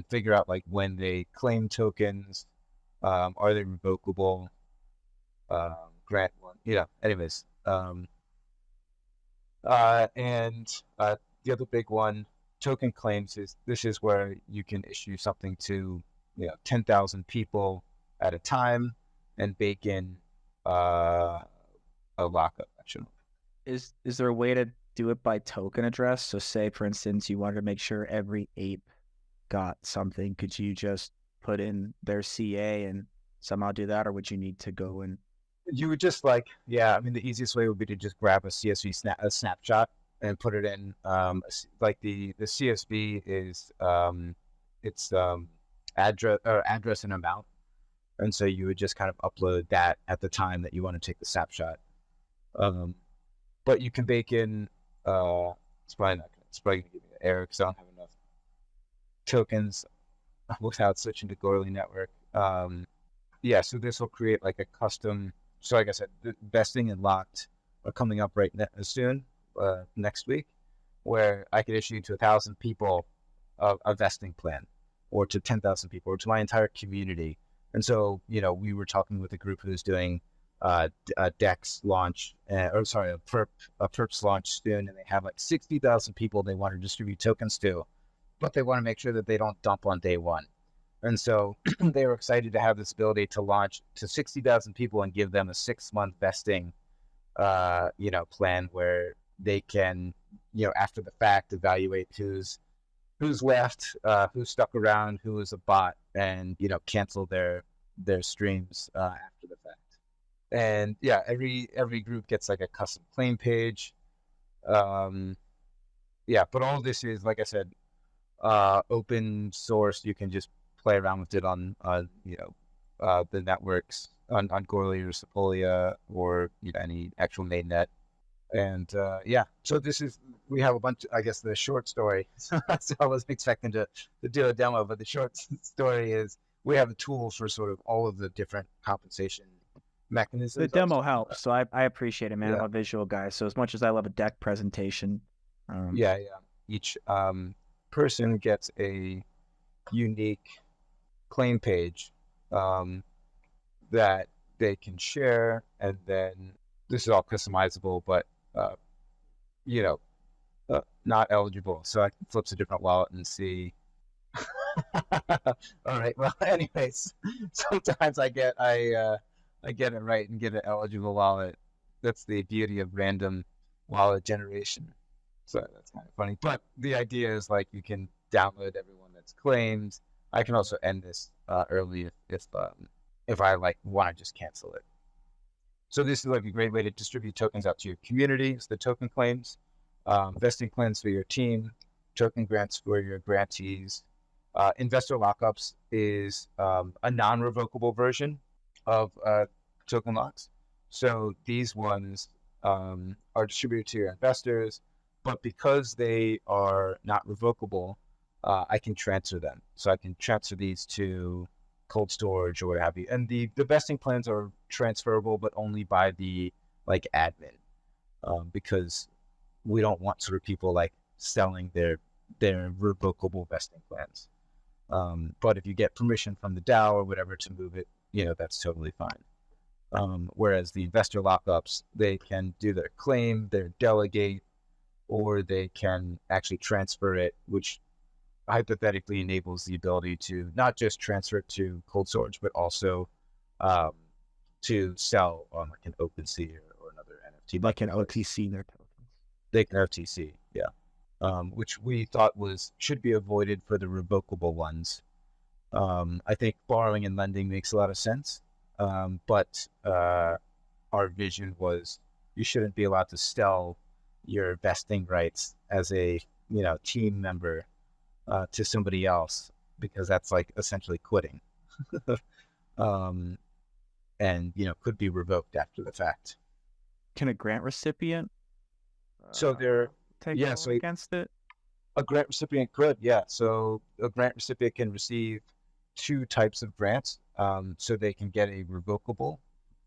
S1: figure out like when they claim tokens, are they revocable, grant one, anyways. And the other big one, token claims, is this is where you can issue something to 10,000 people at a time and bake in a lockup action.
S4: Is there a way to do it by token address? So say, for instance, you wanted to make sure every ape got something. Could you just put in their CA and somehow do that? Or would you need to go and...
S1: You would just the easiest way would be to just grab a CSV snapshot and put it in. Like the CSV is it's address and amount, and so you would just kind of upload that at the time that you want to take the snapshot. But you can bake in. It's probably gonna give me an error because I don't have enough tokens without switching to Goerli network. So this will create like a custom. So like I said, the vesting and locked are coming up soon, next week, where I could issue to 1,000 people a vesting plan, or to 10,000 people, or to my entire community. And so, we were talking with a group who's doing a DEX launch, a perps launch soon, and they have like 60,000 people they want to distribute tokens to, but they want to make sure that they don't dump on day one. And so they were excited to have this ability to launch to 60,000 people and give them a 6-month vesting, plan where they can, after the fact, evaluate who's left, who's stuck around, who is a bot, and, cancel their streams after the fact. And every group gets like a custom claim page. But all of this is, like I said, open source. You can just play around with it on the networks on Goerli or Sepolia or any actual mainnet. And so we have a bunch. I guess the short story. So I wasn't expecting to do a demo, but the short story is we have a tool for sort of all of the different compensation mechanisms.
S4: The demo helps, so I appreciate it, man. I'm a visual guy, so as much as I love a deck presentation,
S1: each person gets a unique claim page that they can share, and then this is all customizable, but not eligible. So I can flip to a different wallet and see. All right. Well, anyways, sometimes I get it right and get an eligible wallet. That's the beauty of random wallet generation. So that's kind of funny. But the idea is like you can download everyone that's claimed. I can also end this early if I want to just cancel it. So this is like a great way to distribute tokens out to your community. So the token claims, vesting plans for your team, token grants for your grantees. Investor lockups is a non-revocable version of token locks. So these ones are distributed to your investors, but because they are not revocable, I can transfer them. So I can transfer these to cold storage or what have you. And the vesting plans are transferable, but only by the admin, because we don't want sort of people selling their revocable vesting plans. But if you get permission from the DAO or whatever to move it, that's totally fine. Whereas the investor lockups, they can do their claim, their delegate, or they can actually transfer it, which hypothetically enables the ability to not just transfer it to cold storage, but also to sell on an OpenSea or another NFT.
S4: Like an OTC their tokens.
S1: They can RTC, yeah. Which we thought should be avoided for the revocable ones. I think borrowing and lending makes a lot of sense, but our vision was you shouldn't be allowed to sell your vesting rights as a team member to somebody else, because that's like essentially quitting, and could be revoked after the fact.
S4: Can a grant recipient
S1: So there,
S4: take
S1: yeah,
S4: over
S1: so
S4: against it?
S1: a grant recipient could, yeah. So a grant recipient can receive two types of grants. So they can get a revocable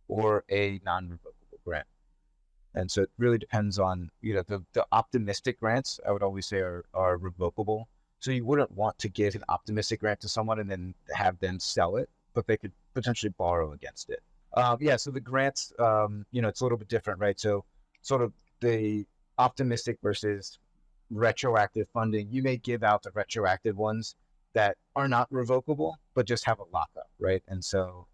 S1: or a non-revocable grant. And so it really depends on, the optimistic grants, I would always say are revocable. So you wouldn't want to give an optimistic grant to someone and then have them sell it, but they could potentially borrow against it. Yeah, so the grants, it's a little bit different, right? So sort of the optimistic versus retroactive funding, you may give out the retroactive ones that are not revocable, but just have a lockup, right? And so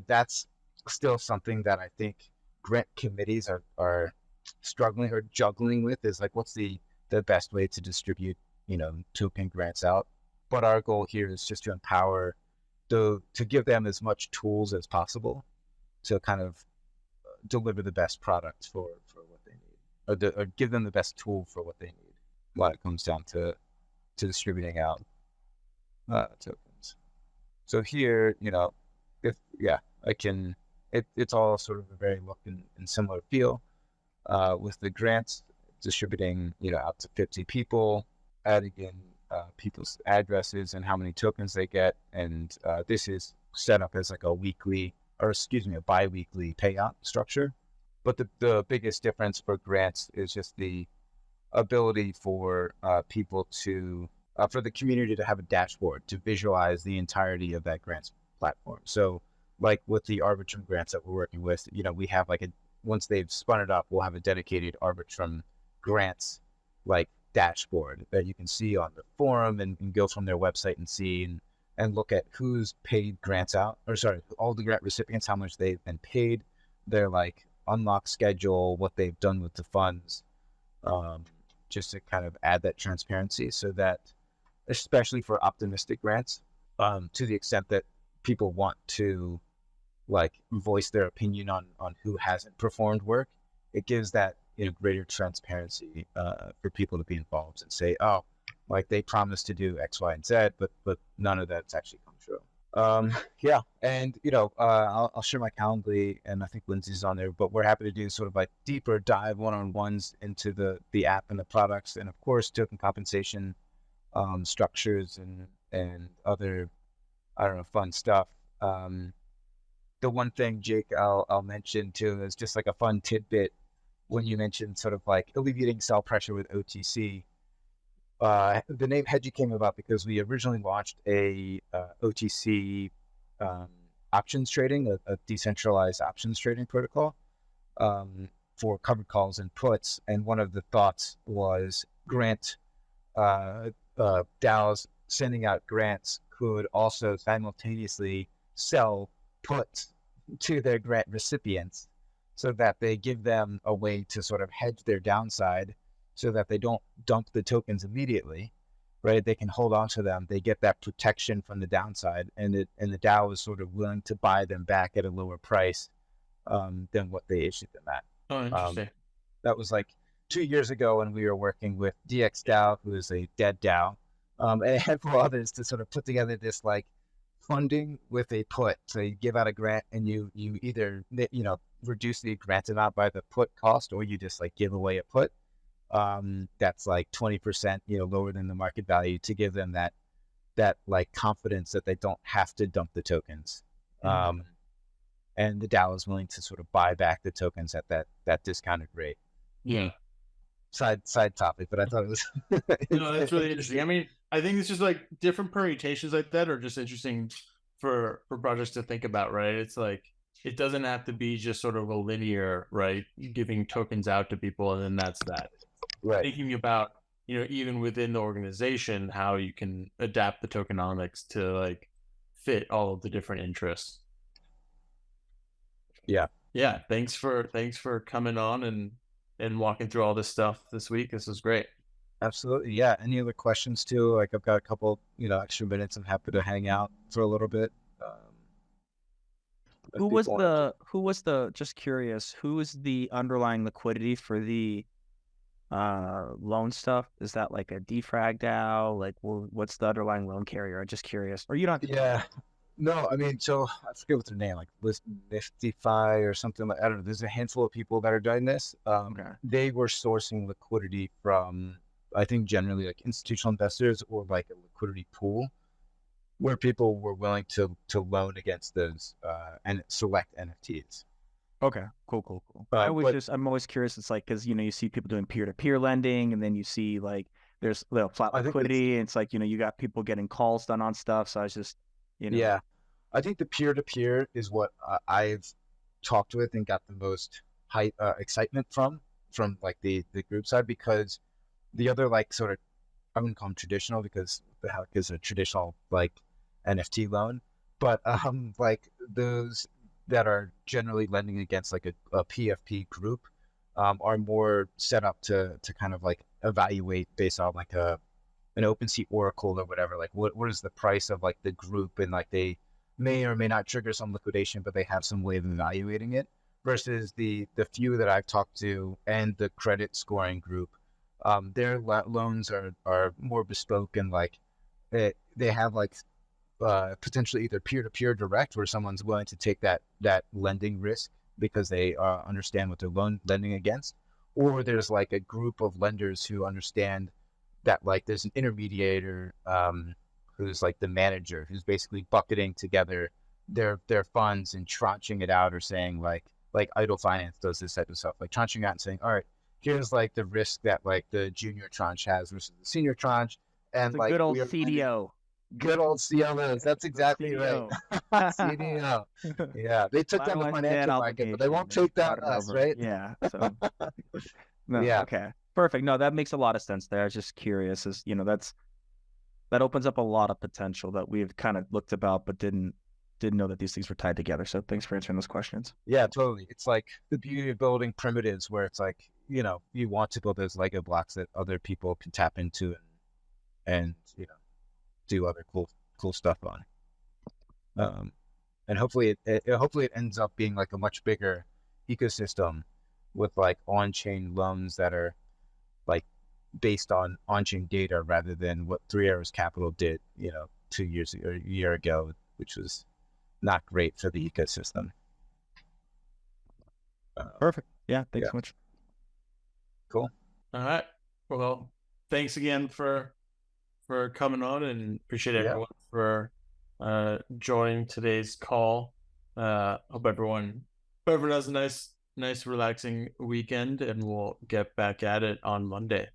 S1: that's still something that I think grant committees are struggling or juggling with, is like, what's the best way to distribute, token grants out. But our goal here is just to empower to give them as much tools as possible to kind of deliver the best product for what they need, or give them the best tool for what they need when it comes down to distributing out tokens. So here, it's all sort of a very look and similar feel with the grants distributing, out to 50 people, adding in people's addresses and how many tokens they get. And this is set up as like a bi-weekly payout structure. But the biggest difference for grants is just the ability for people to, for the community to have a dashboard to visualize the entirety of that grants platform. So like with the Arbitrum grants that we're working with, we have like once they've spun it up, we'll have a dedicated Arbitrum grants like dashboard that you can see on the forum and go from their website and see and look at who's paid grants out, or sorry, all the grant recipients, how much they've been paid, their like unlock schedule, what they've done with the funds, just to kind of add that transparency, so that especially for optimistic grants, to the extent that people want to like voice their opinion on who hasn't performed work, it gives that greater transparency for people to be involved and say, oh, like they promised to do X, Y, and Z, but none of that's actually come true. Yeah, and I'll share my Calendly, and I think Lindsay's on there, but we're happy to do sort of like deeper dive one-on-ones into the app and the products, and of course token compensation structures and other, I don't know, fun stuff. The one thing, Jake, I'll mention too, is just like a fun tidbit when you mentioned sort of like alleviating sell pressure with OTC. The name Hedgey came about because we originally launched a OTC options trading, a decentralized options trading protocol for covered calls and puts. And one of the thoughts was DAOs sending out grants could also simultaneously sell puts to their grant recipients, so that they give them a way to sort of hedge their downside, so that they don't dump the tokens immediately, right? They can hold on to them. They get that protection from the downside, and the DAO is sort of willing to buy them back at a lower price than what they issued them at.
S3: Oh, interesting.
S1: That was like 2 years ago when we were working with DXDAO, who is a dead DAO, and a handful of others to sort of put together this like funding with a put. So you give out a grant and you either reduce the grant amount by the put cost, or you just like give away a put that's like 20% lower than the market value, to give them that like confidence that they don't have to dump the tokens. And the DAO is willing to sort of buy back the tokens at that discounted rate.
S3: Yeah.
S1: Side topic, but I thought it was
S3: No, that's really interesting. I mean, I think it's just like different permutations like that are just interesting for projects to think about, right? It's like, it doesn't have to be just sort of a linear, right, giving tokens out to people and then that's that.
S1: right.
S3: Thinking about, even within the organization, how you can adapt the tokenomics to like fit all of the different interests.
S1: Yeah.
S3: Thanks for coming on and and walking through all this stuff this week. This was great.
S1: Absolutely. Yeah. Any other questions too? Like I've got a couple, extra minutes. I'm happy to hang out for a little bit. If
S4: Who was
S1: people want
S4: the just curious, who was the underlying liquidity for the loan stuff? Is that like a defrag DAO? Like, what's the underlying loan carrier? I'm just curious. Or you don't have to.
S1: Yeah. No, I mean, so I forget what their name, like Niftify or something like, I don't know. There's a handful of people that are doing this.
S4: Okay.
S1: They were sourcing liquidity from, I think, generally like institutional investors or like a liquidity pool where people were willing to loan against those and select NFTs.
S4: Okay, cool. I'm always curious. It's like, because, you see people doing peer-to-peer lending, and then you see like there's flat liquidity, and it's like, you got people getting calls done on stuff. So I was just,
S1: Yeah, I think the peer-to-peer is what I've talked with and got the most excitement from like the group side, because the other like sort of, I wouldn't call them traditional because the heck is a traditional like NFT loan, but like those that are generally lending against like a PFP group are more set up to kind of like evaluate based on like an OpenSea Oracle or whatever, like what is the price of like the group, and like they may or may not trigger some liquidation, but they have some way of evaluating it, versus the few that I've talked to and the credit scoring group. Their loans are more bespoke, and like they have like potentially either peer-to-peer direct, where someone's willing to take that lending risk because they understand what they're lending against, or there's like a group of lenders who understand that like there's an intermediator who's like the manager, who's basically bucketing together their funds and tranching it out, or saying like idle finance does this type of stuff, like tranching out and saying, all right, here's like the risk that like the junior tranche has versus the senior tranche, and
S4: the
S1: like
S4: good old CDO.
S1: Good old CLOs. That's exactly right. CDO. Yeah, they took down the financial market, but they won't take down us, right?
S4: Yeah. So no,
S1: Yeah.
S4: okay. Perfect. No, that makes a lot of sense there. I was just curious, as that opens up a lot of potential that we've kind of looked about, but didn't know that these things were tied together. So thanks for answering those questions.
S1: Yeah, totally. It's like the beauty of building primitives, where it's like, you want to build those Lego blocks that other people can tap into and do other cool stuff on. And hopefully it ends up being like a much bigger ecosystem with like on-chain loans that are like based on on-chain data, rather than what Three Arrows Capital did, 2 years or a year ago, which was not great for the ecosystem.
S4: Perfect. Yeah. Thanks so much.
S1: Cool.
S3: All right. Well, thanks again for coming on, and appreciate everyone for joining today's call. Hope everyone has a nice relaxing weekend, and we'll get back at it on Monday.